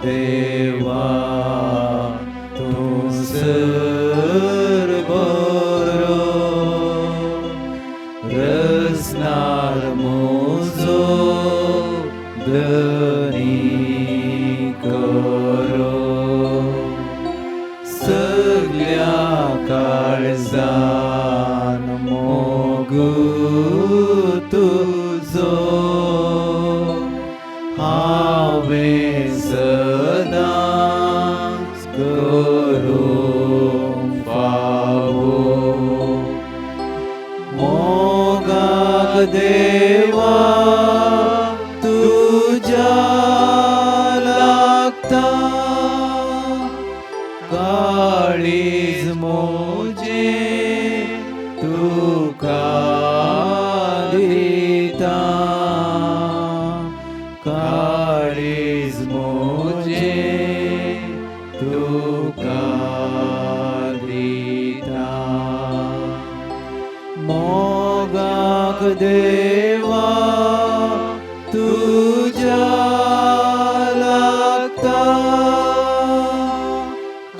देवा तूं सर्व बरो रचणार म्हजो धनी करो सगळ्या काळजान मोगू तुझो हांवें सदांच करूंक फावो मोगाक देवा तुज्या लागता काळीज म्हजें तुका दिता काळीज म्हजें तुका दिता मोगाक देवा तुज्या लागता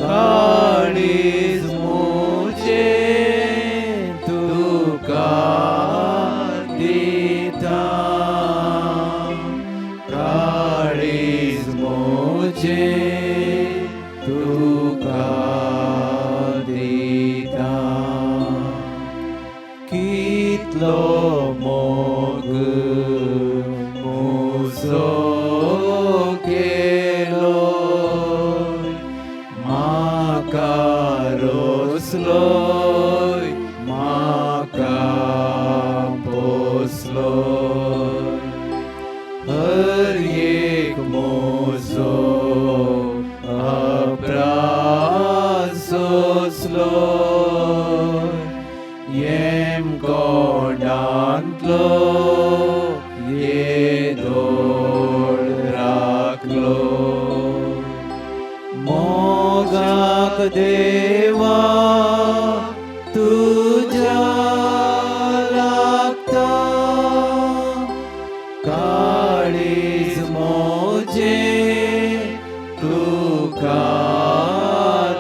काळीज म्हजें तुका दिता काळीज म्हजें तुका दिता कितलो मोग म्हजो केलो म्हाका रोसलोय म्हाका पोसलोय हर एक म्हजो अपराध सोंसलोय येम कोंडांतलो येदोळ राखलो मोगाक देवा तुज्या लागता काळीज म्हजें तुका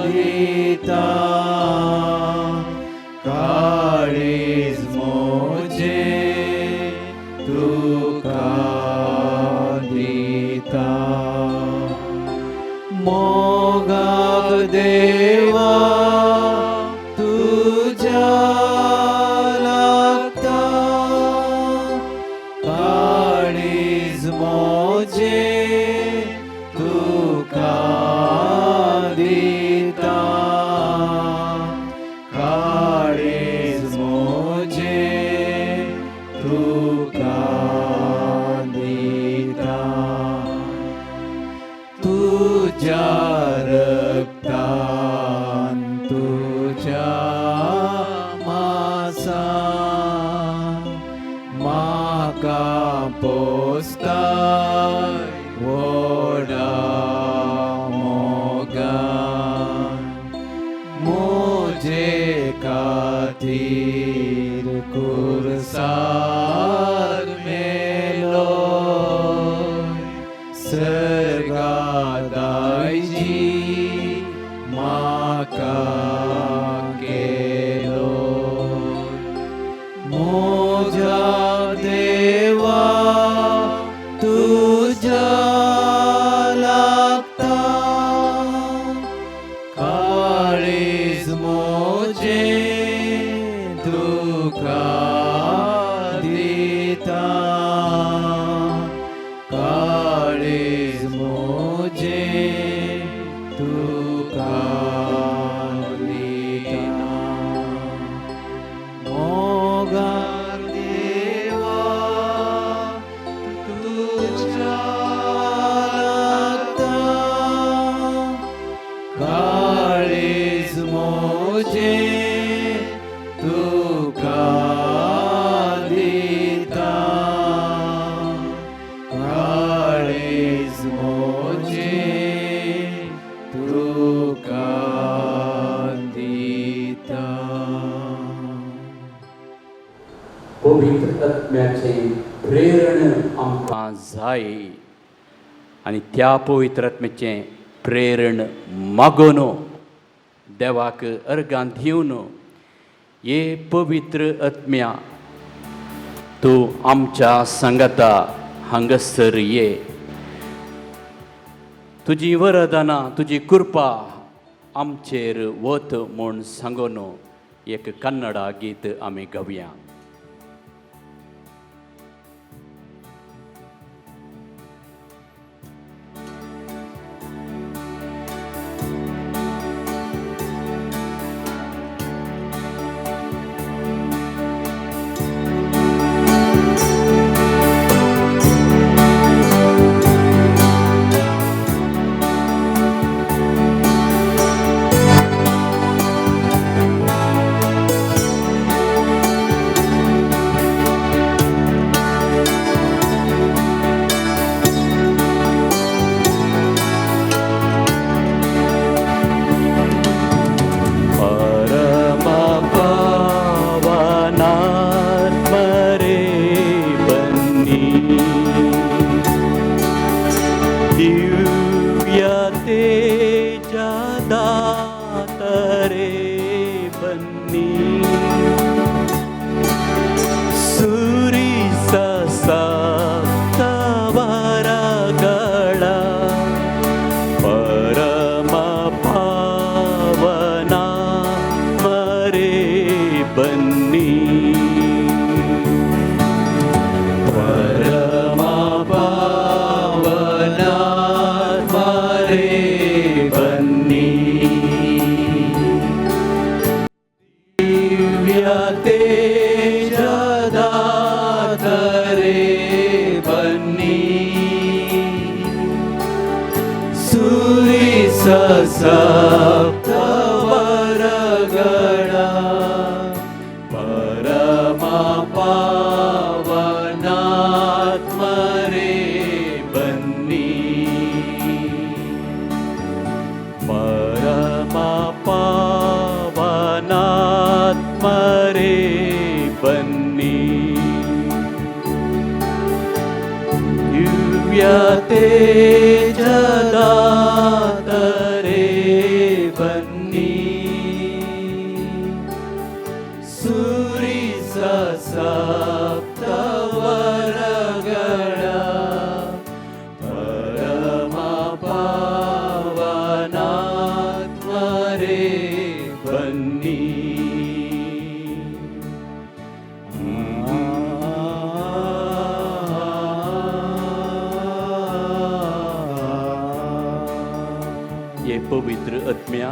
दिता काळीज म्हजें तुका दिता मोगाक देवा तुज्या लागता काळीज म्हजें तुका दिता काळीज म्हजें तुका दिता तुज्या रक्तान तुज्या मांसान म्हाका पोसताय व्हडा मोगान म्हजे खातीर कुर्सार मेलोय सर्गांत आयजी म्हाका केलोय म्हज्या देवा तुज्या लागता काळीज म्हजें तुका दिता काळीज म्हजें तुका दिता मोगाक देवा तुज्या लागता काळीज म्हजें तुका दिता काळीज म्हजें तुका दिता पवित्र आत्म्याचे प्रेरण आमकां जाय आनी त्या पवित्र आत्म्याचें प्रेरण मागून देवाक अर्गां दिवन हे पवित्र आत्म्या तूं आमच्या संगता हांगासर ये. तुजी वरदानां तुजी कृपा आमचेर वत म्हूण सांगून एक कन्नडा गीत आमी गावया. सप्तवरगणा परमा पावनात्मरे बन्नी परमा पावनात्मरे बन्नी दिव्य तेजदातरे बन्नी सूरिस सप्तवरगणा परमा पावनात्मरे बन्नी ये पवित्र आत्म्या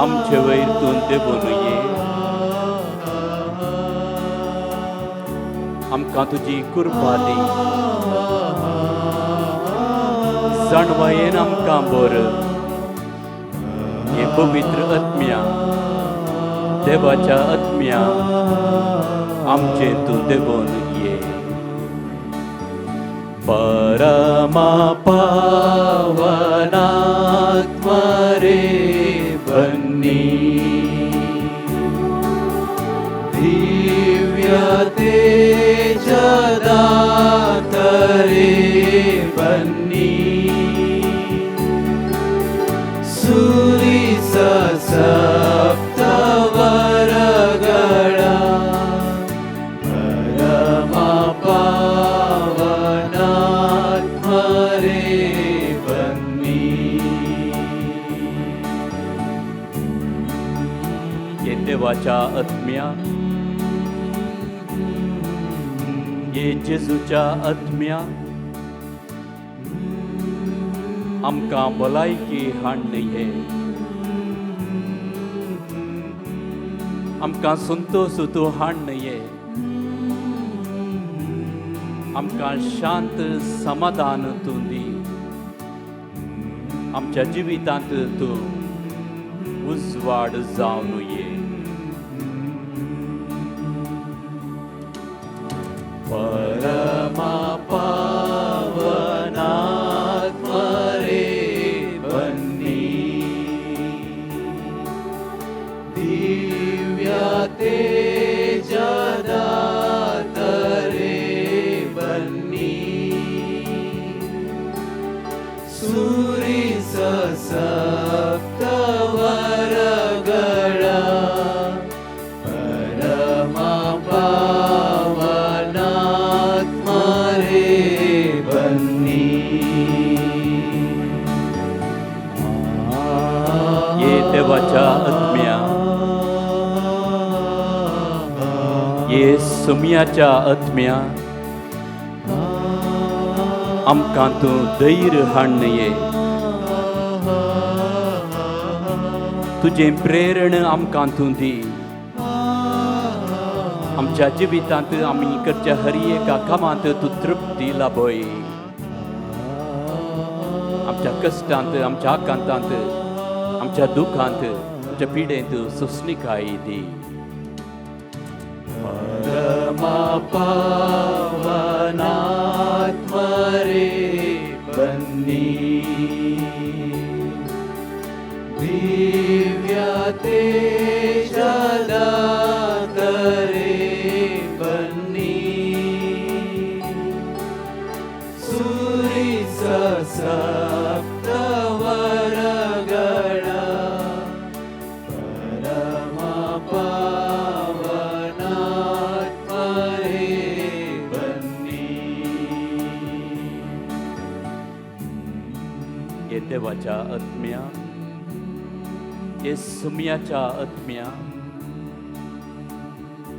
आमचे वैरतून देवून ये आमकां तुजी कृपा दी जाणवायेन आमकां बर ये पवित्र आत्म्या देवाच्या आत्म्या आमचे तूं देवून ये परमा पावनात्मरे बन्नी दिव्य तेजदातरे बन्नी सूरिस सप्तवरगणा परमा पावनात्मरे बन्नी ये देवाच्या आत्म्या ये जेजूच्या आत्म्या आमकां भलायकी हाडून ये आमकां संतोष तूं हाडून ये आमकां शांत समाधान तूं दी आमच्या जिवितांत तूं उजवाड जावन ये परमा पावनात्मरे बन्नी दिव्य तेजदातरे बन्नी सुमयाच्या आत्म्या ये सुमयाच्या आत्म्या आमकां तूं धैर्य हाडून ये तुजें प्रेरण आमकां तूं दी आमच्या जिवितांत आमी करच्या हर एका कामांत तूं तृप्ती लाभय आमच्या कश्टांत आमच्या आकांतांत आमच्या दुखांत आमच्या पिडेंत सुस्निकाय दी परम पावनात्मा रे बन्नी दिव्य तेजदात रे बन्नी सुरीच सप्तवरगणा परम पावनात्मा रे बन्नी ये देवाच्या आत्म्या ये सुमयाच्या आत्म्या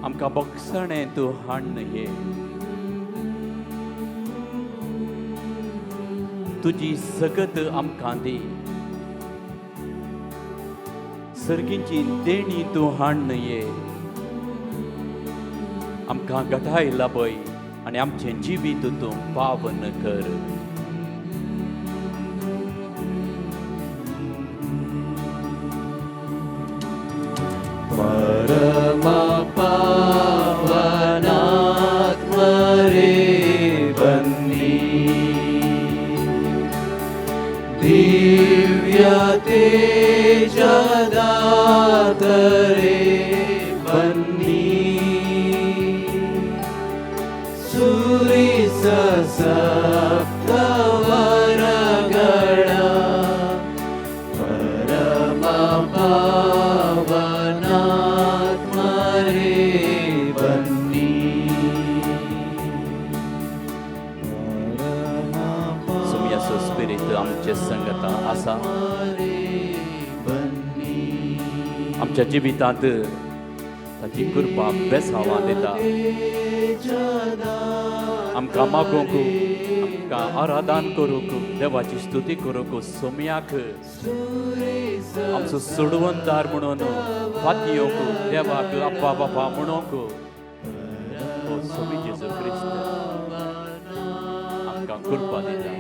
आमकां बोगसणें तूं हाडून ये तुजी सगत आमकां दी सर्गींची देणी तूं हाडून ये आमकां घटाय लाभय आनी आमचें जिवीत तूं पावन कर परम पावनात्मा रे बन्नी दिव्य तेजदात रे बन्नी सुरीस सप्तवरगणा परम पावनात्मा रे बन्नी सुमयाचो स्पिरीट आमचे संगता आसा आमच्या जिवितांत ताची कृपा बेसांवां दिता आमकां मागूंक आमकां आराधन करूंक देवाची स्तुती करूंक सुमयाक आमचो सोडवणदार म्हणून फातयोक देवाक आप्पा बापा म्हणूंक ओ सुमी जेजू क्रिस्त आमकां कृपा दिता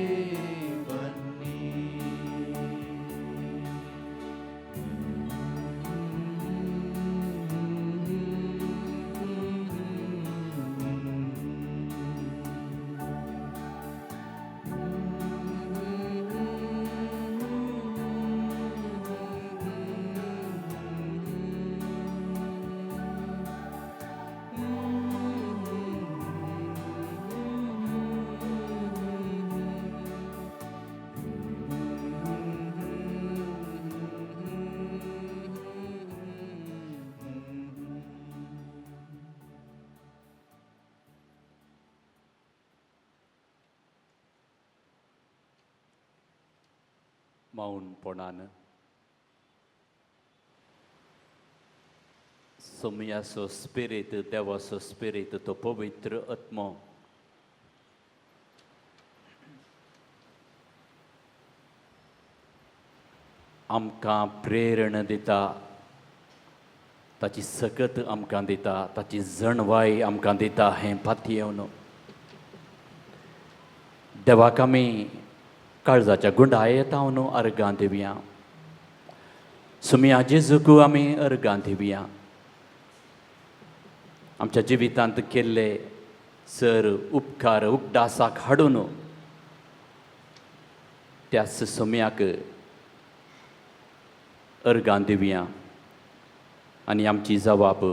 मौनपणान सुमयाचो स्पिरीट देवाचो स्पिरीट तो पवित्र आत्मो आमकां प्रेरण दिता ताची सकत आमकां दिता ताची जणवाय आमकां दिता हें पातयेवन देवाक आमी काळजाच्या गुंडायेता न्हू अर्गां दिवया सुमया जेजूक आमी अर्गां दिवया आमच्या जिवितांत केल्ले सर उपकार उगडासाक हाडून त्याच सुमयाक अर्गां दिवया आनी आमची जबाब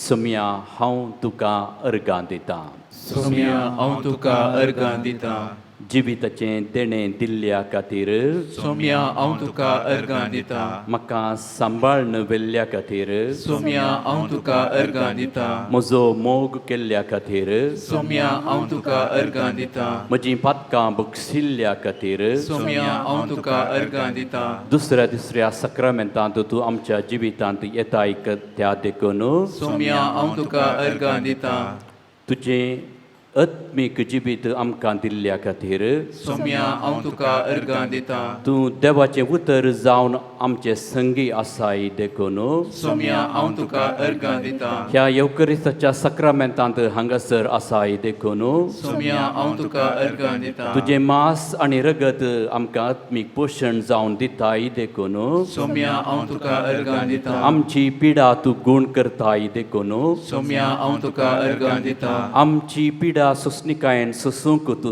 सुमया हांव तुका अर्गां दितां सुमया हांव तुका अर्गां दितां जिविताचें देणें दिल्ल्या खातीर सोम्या हांव तुका अर्गां दिता म्हाका सांबाळन वेल्ल्या खातीर सोम्या हांव तुका अर्गां दिता म्हजो मोग केल्ल्या खातीर सोम्या हांव तुका अर्गां दिता म्हजीं पातकां बक्षिल्ल्या खातीर सोम्या हांव तुका अर्गां दिता दुसऱ्या तिसऱ्या सक्रामेंतांत तूं आमच्या जिवितांत येताय त्या देखून सोम्या हांव तुका अर्गां दिता तुजें आत्मीक जिवीत आमकां दिल्ल्या खातीर सोम्या हांव तुका अर्गां दिता तूं देवाचें उतर जावन आमचे संगी आसाय देखून सोम्या हांव तुका अर्गां दिता ह्या येवकरिस्ताच्या सक्रामेंतांत हांगासर आसाय देखून सोम्या हांव तुका अर्गां दिता तुजें मांस आनी रगत आमकां आत्मीक पोशण जावन दिताय देखून सोम्या हांव तुका अर्गां दिता आमची पिडा तूं गूण करताय देखून सोम्या हांव तुका अर्गां दिता आमची पिडा सोसणिकायेन सोसूंक तूं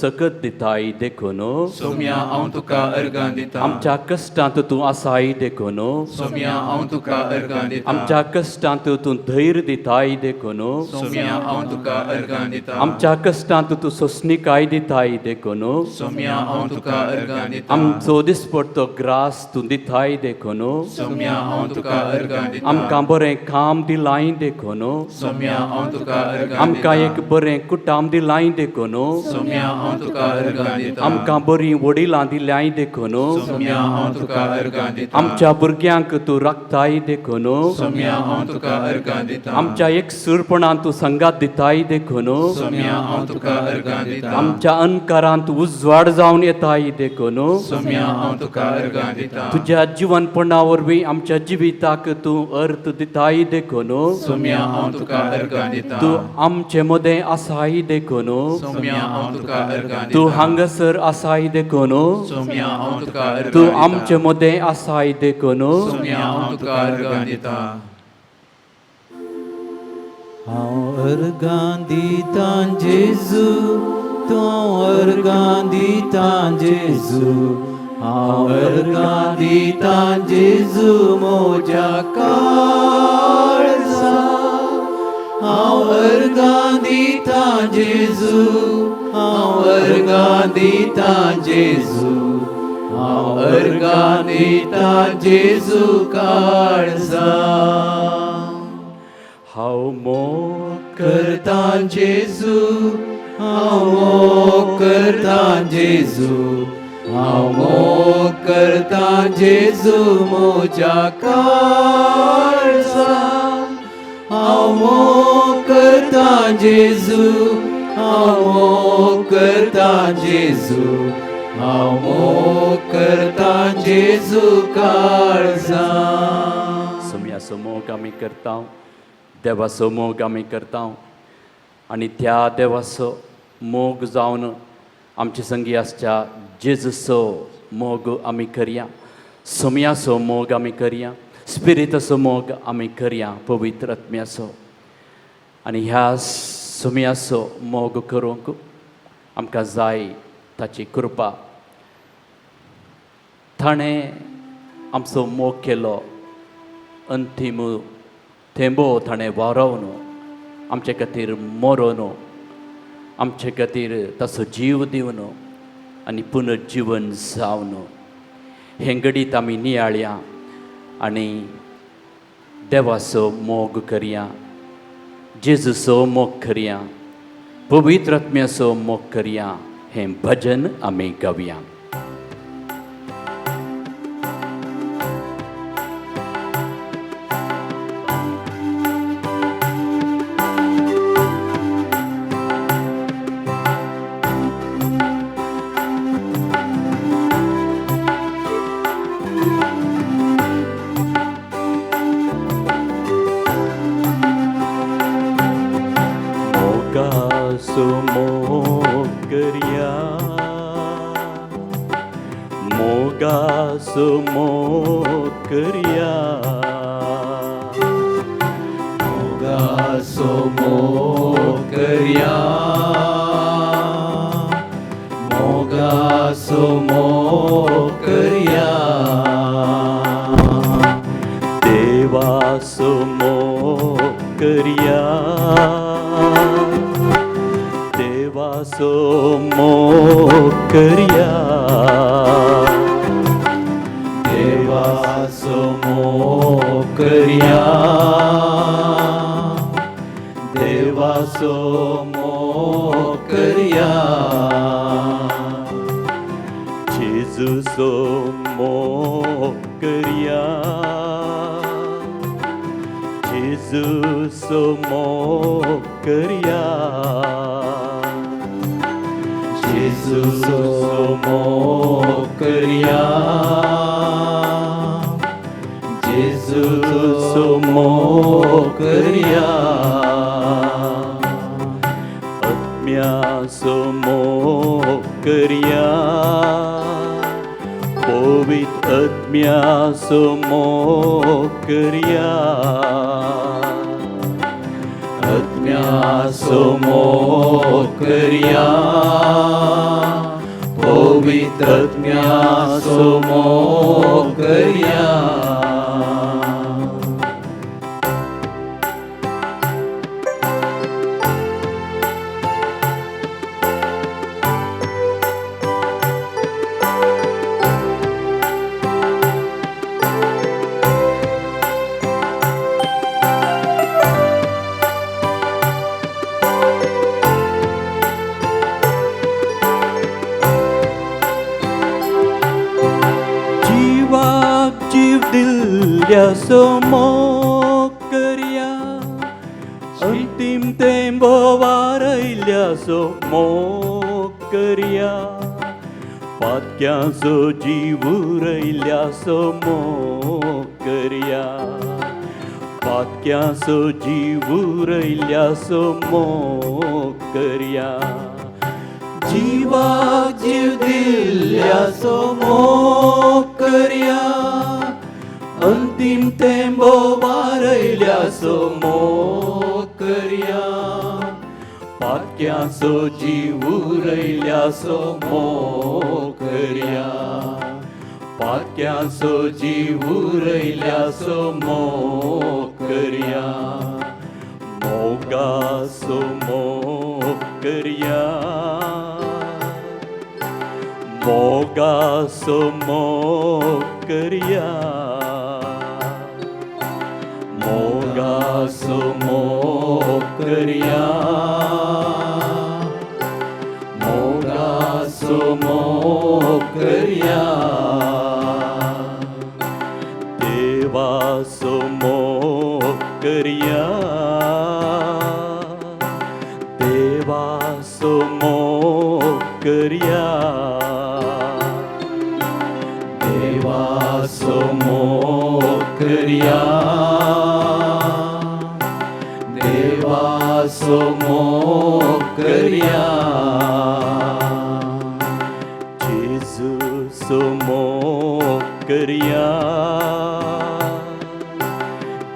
सकत दिताय देखून सोम्या हांव तुका अर्गां दिता आमच्या कश्टांत तूं आसाय देखून सोम्या हांव तुका अर्गां दिता आमच्या कश्टांत तूं धैर्य दिताय देखून सोम्या हांव तुका अर्गां दिता आमच्या कश्टांत तूं सोसणिकाय दिताय देखून सोम्या हांव तुका अर्गां दिता आमचो दिसपडटो ग्रास तूं दिताय देखून सोम्या हांव तुका अर्गां दिता आमकां बरें काम दिलाय देखून सोम्या हांव तुका अर्गां आमकां एक बरें कुटाम दिलाय देखून सोम्या हांव तुका अर्गां दिता आमकां बरीं वडिलां दिल्याय देखून सोम्या हांव तुका अर्गां दिता आमच्या भुरग्यांक तूं राखताय देखून सोम्या हांव तुका अर्गां दिता आमच्या एकसुरपणांत तूं संगात दिताय देखून सोम्या हांव तुका अर्गां दिता आमच्या अनकारांत उजवाड जावन येताय देखून सोम्या हांव तुका अर्गां दिता तुज्या जिवनपणा वरवीं आमच्या जिविताक तूं अर्थ दिताय देखून सोम्या हांव तुका अर्गां दिता तूं आमचे मदें आसाय देखून सोम्या हांव तुका अर्गां तूं दिता हांगासर आसाय देखून सोम्या हांव तुका अर्गां तूं दिता आमचे मदें आसाय देखून सोम्या हांव तुका अर्गां दिता हांव अर्गां दिता जेजू तूं अर्गां दिता जेजू हांव अर्गां दिता जेजू म्हज्या काळजा हांव अर्गां दिता जेजू हांव अर्गां दिता जेजू हांव अर्गां दिता जेजू काळजा हांव मोग करता जेजू हांव मोग करता जेजू हांव मोग करता जेजू म्हज्या काळजा हांव मोग करता जेजू हांव मोग करता जेजू हांव मोग करता जेजू काळजा सोम्याचो मोग आमी करता देवाचो मोग आमी करता आनी त्या देवाचो मोग जावन आमचे संगी आसच्या जेजूचो मोग आमी करया सोम्याचो मोग आमी करया स्पिरिताचो मोग आमी करया पवित्र आत्म्याचो आनी ह्या सोम्याचो मोग करूंक आमकां जाय ताची कृपा ताणें आमचो मोग केलो अंतीम थेंबो ताणें वारोवन आमचे खातीर मरोन आमचे खातीर ताचो जीव दिवन आनी पुनर्जीवन जावन हें घडीत आमी नियाळया आनी देवाचो मोग करया जेजूचो मोग करया पवित्र आत्म्याचो मोग करया हें भजन आमी गावया मोगाचो मोग करया मोगाचो मोग करया मोगाचो मोग करया मोगाचो मोग करया देवाचो मोग करया देवा मोकरिया देवा मोकरिया देवा मोकरिया जेजू मोकरिया जेजू मोकरिया Jesus मोकरिया Jesus मोकरिया आत्म्या मोकरिया पवित्र आत्म्या मोकरिया आत्म्या मोकरिया पवित्र आत्म्या मोकरिया जीव दिल्या मोकरिया अंतिम तेंब वारयल्या मोकरिया पातक्याचो जीव उरयल्या मोकरिया पातक्याचो जीव उरयल्या मोकरिया जीवाक जीव दिल्या मोकरिया अंतिम तेंबो वारयल्या मोकरिया पातक्याचो जीव उरयल्या मोकरिया पातक्याचो जीव उरयल्या मोकरिया मोगाचो मोकरिया मोगाचो मोकरिया मोगाचो मोकरिया मोगाचो मोकरिया देवाचो मोकरिया देवाचो मोकरिया देवाचो मोकरिया देवाचो मोकरिया जेजूचो मोकरिया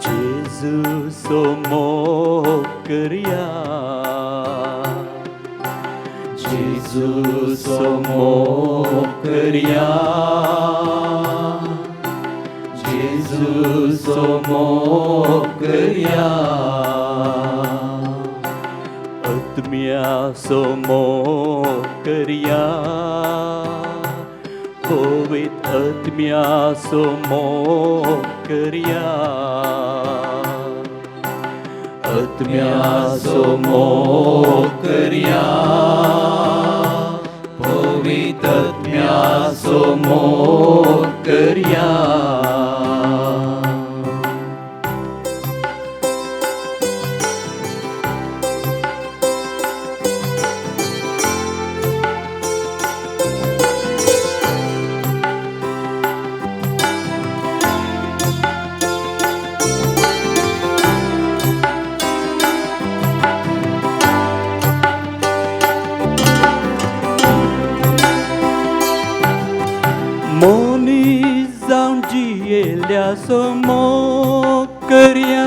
जेजूचो मोकरिया जेजूचो मोकरिया जेजूचो मोकरिया आत्म्याचो मोकरिया पवित्र आत्म्याचो मोकरिया आत्म्याचो मोकरिया पवित्र आत्म्याचो मोकरिया मोनी जावन जियेल्या मोकरिया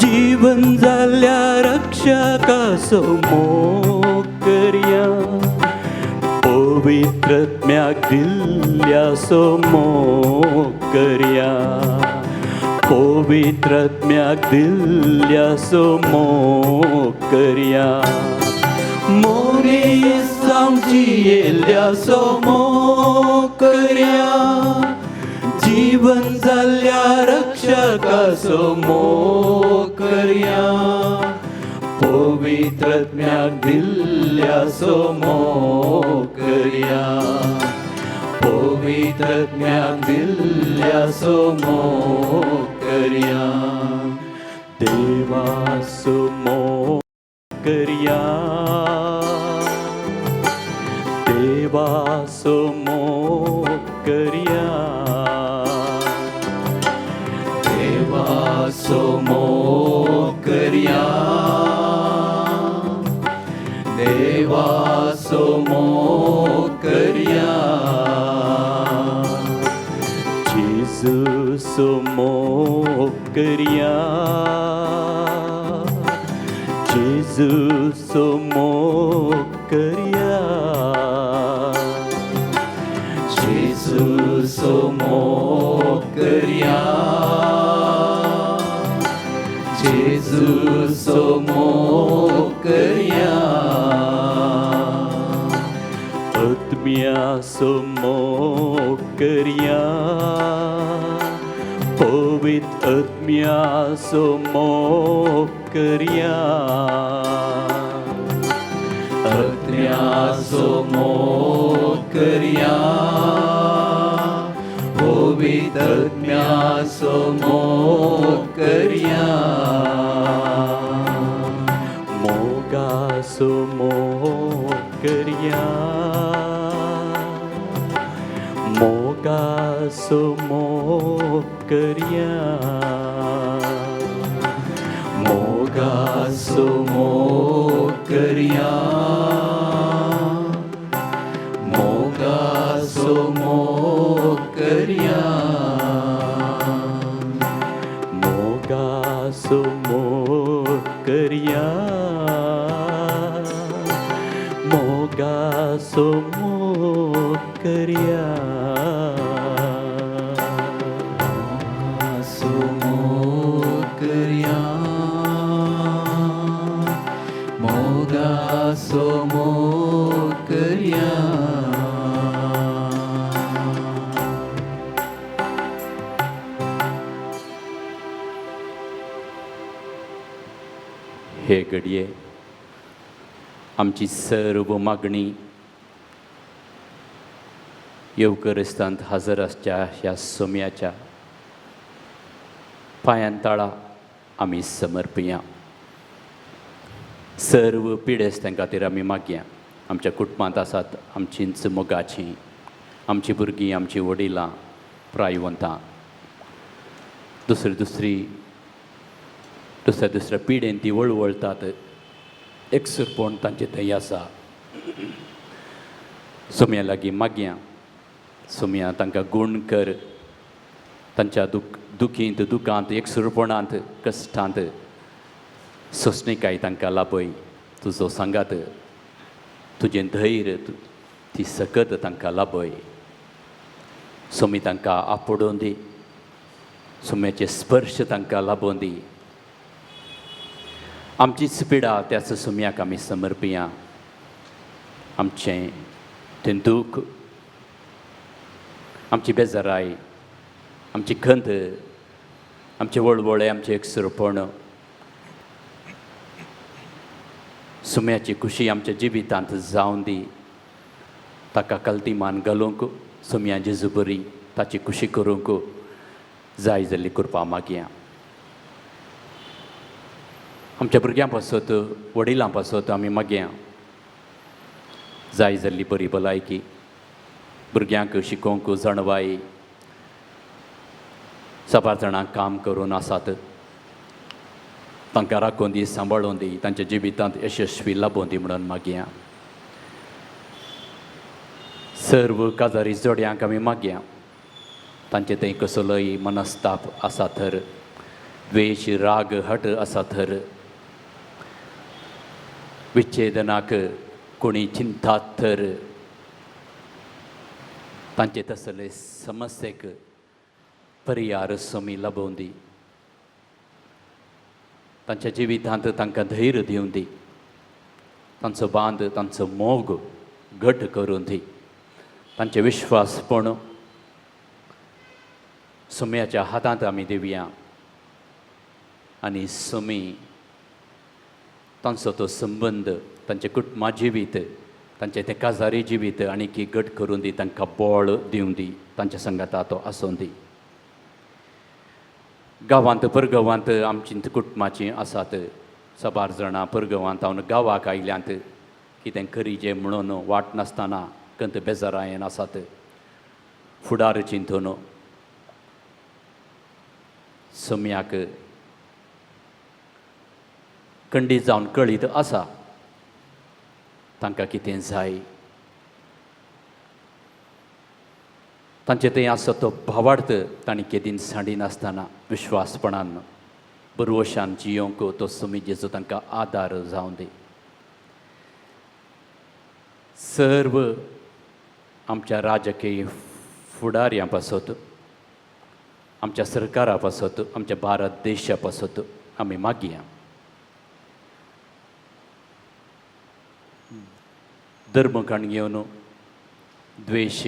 जीवन जाल्या रक्षका मोकरिया पवित्रत्म्याक दिल्ल्या मोकरिया पवित्रात्म्याक दिल्ल्याचो मोग करया मोरीस आमची येयल्याचो मोग करया जीवन जाल्ल्या रक्षकाचो मोग करया पवित्रात्म्याक दिल्ल्याचो मोग करया पवित्रात्म्याक दिल्ल्याचो मोग करया देवाचो मोग करया देवाचो मोग करया देवाचो मोग करया देवाचो मोग करया जेजूचो मोग करया जेजूचो मोग करया जेजूचो मोग करया जेजूचो मोग करया आत्म्याचो मोग करया पवित्र आत्म्याचो मोग करया आत्म्याचो मोग करया पवित्र आत्म्याचो मोग करया मोगाचो मोग करया मोगाचो मोग करया मोगाचो मोग करया मोगाचो मोग करया मोगाचो मोग करया मोगाचो मोग करया मोगाचो मोग करया मोगाचो मोग करया हे घडये आमची सर्व मागणी येवकरिस्तांत हजर आसच्या ह्या सोम्याच्या पांयांतळा आमी समर्पया सर्व पिडेस्त खातीर आमी मागया आमच्या कुटुंबांत आसात आमचींच मोगाचीं आमची भुरगीं आमची वडिलां प्रायवंतां दुसऱ्या पिडेन ती वळवळटात एकसुरपण तांचे थंय आसा सोम्या लागीं मागया सोम्या तांकां गूण कर तांच्या दुखींत दुखांत एकसुरपणांत कश्टांत सोंसणीकाय तांकां लाभय तुजो सांगात तुजें धैर्य ती सकत तांकां लाभय सोमी तांकां आपडून दी सोम्याचे स्पर्श तांकां लाभून दी आमचीच पिडा त्याच सोम्याक आमी समर्पया आमचें तें दूख आमची बेजाराय आमची खंत आमचे वळवळे आमचें एकसुरपण सोम्याची खुशी आमच्या जिवितांत जावन दी ताका कल्तीमान घालूंक सोम्या जेजू बरी ताची खुशी करूंक जाय जाल्ली कृपा मागया आमच्या भुरग्यां पासत वडिलां पासत आमी मागया जाय जाल्ली बरी भलायकी भुरग्यांक शिकोवंक जाणवाय साबार जाणांक काम करून आसात तांकां राखून दी सांबाळून दी तांच्या जिवितांत यशस्वी लाभून दी म्हणून मागया सर्व काजारी जोड्यांक आमी मागया तांचे थंय कसलोय मनस्ताप आसा तर द्वेश राग हट आसा तर विच्छेदनाक कोणी चिंतात तर तांचे तसले समस्येक परिहार सोमी लाभून दी तांच्या जिवितांत तांकां धैर्य दिवन दी, तांचो बांद तांचो मोग घट करून दी, तांचे विश्वासपण सुम्याच्या हातांत आमी दिवया आनी सुमी तांचो तो संबंद तांचे कुटुंबा जिवीत तांचे ते काजारी जिवीत आनी की घट करून दी, तांकां बळ दिवन दी, तांच्या संगाता तो आसून दी. गांवांत परगांवांत आमची कुटुंबाची आसात, साबार जाणां परगांवांत हांव गांवाक आयल्यांत कितें करीचें म्हणून वाट नासतना कंत बेजारायेन आसात. फुडार चिंतून सुम्याक खंडीत जावन कळीत आसा तांकां कितें जाय. तांचे थंय आसा तो भावार्थ तांणी केदीन सांडिनासतना विश्वासपणान बरवशान जियोंक तो सुमी जेजू तांकां आदार जावं दी. सर्व आमच्या राजकीय फुडाऱ्यां पासत, आमच्या सरकारा पासत, आमच्या भारत देशा पासत आमी मागया. धर्मकाण घेवन द्वेश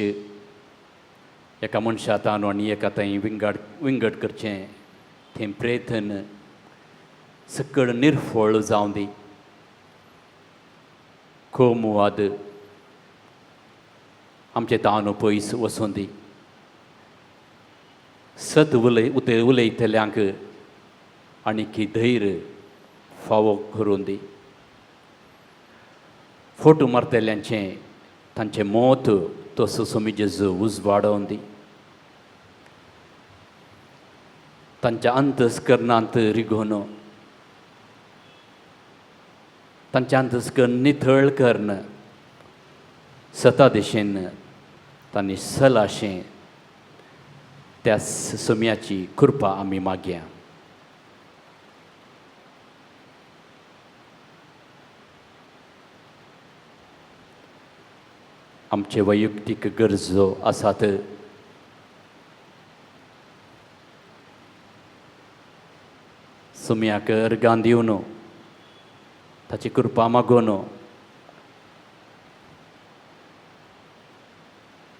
एका मनशात आनी एका थंय विंगड करचें थंय प्रयत्न सकळ निर्फळ जावं दी. कोमवाद आमचे तावन पयस वचून दी. सत उलयतल्यांक आनीक धैर्य फावो करून दी. फोटो मारतल्यांचें तांचें मोत तो सुमी जेजू उजवाडोवन दी. तांच्या अंतस्करणांत रिगोवन तांच्या अंतस्करण नितळ करण सता दिशेन तांणी सलाशें त्या सुम्याची कृपा आमी मागया. आमचे वैयक्तीक गरजो आसात सुम्याक अर्गां दिवन ताची कृपा मागून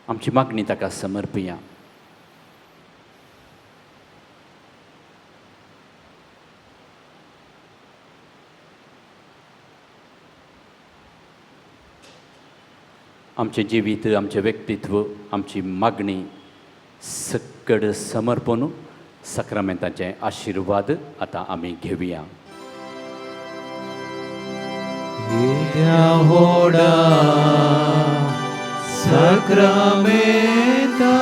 आमची मागणी ताका समर्पया. आमचे जिवीत, आमचे व्यक्तित्व, आमची मागणी सकड समर्पण साक्रामेंताचे आशिर्वाद आतां आमी घेवया. येद्या व्हडा साक्रामेंता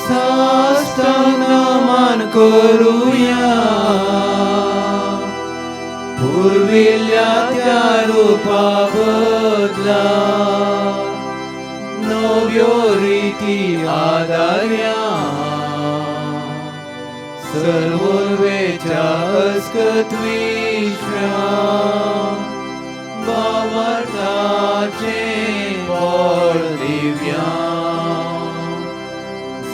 साष्टांग नमन करुया. पुर्विल्ल्या त्या रुपा बदला नव्यो रिती आदार्या. सर्वोर्वेच्या अस्कत्विश्व्या भावार्थाचे बळ दिव्या.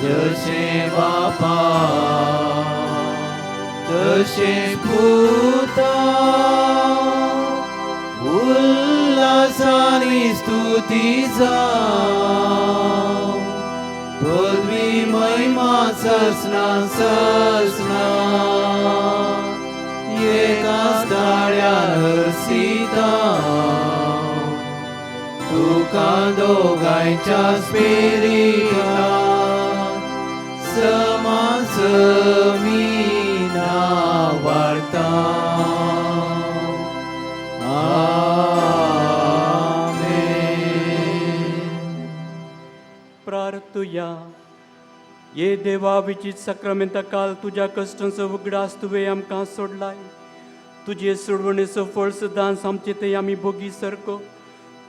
जशे बापा तशें पुता उल्हासानी स्तुती जावं. पदवी महिमा ससना ससना एकाच ताळ्यार हरसिता. तुका दोगांयच्या स्पिरिटा समान समीना वार्ता. प्रार्थुया. ये देवा विचित साक्रामेंता काल तुझ्या कष्टांचो उगडास तुवें आमकां सोडलाय. तुजे सोडवणेचो फळ सदांच आमचे ते आमी भोगी सरको.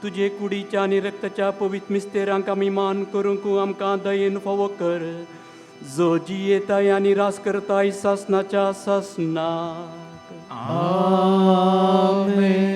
तुजे कुडीच्या आनी रक्ताच्या पवित्र मिस्तेरांक आमी मान करूंक आमकां दयेन फावो कर. जो जियेताय आनी रास करताय सासनाच्या सासनाक. आमेन.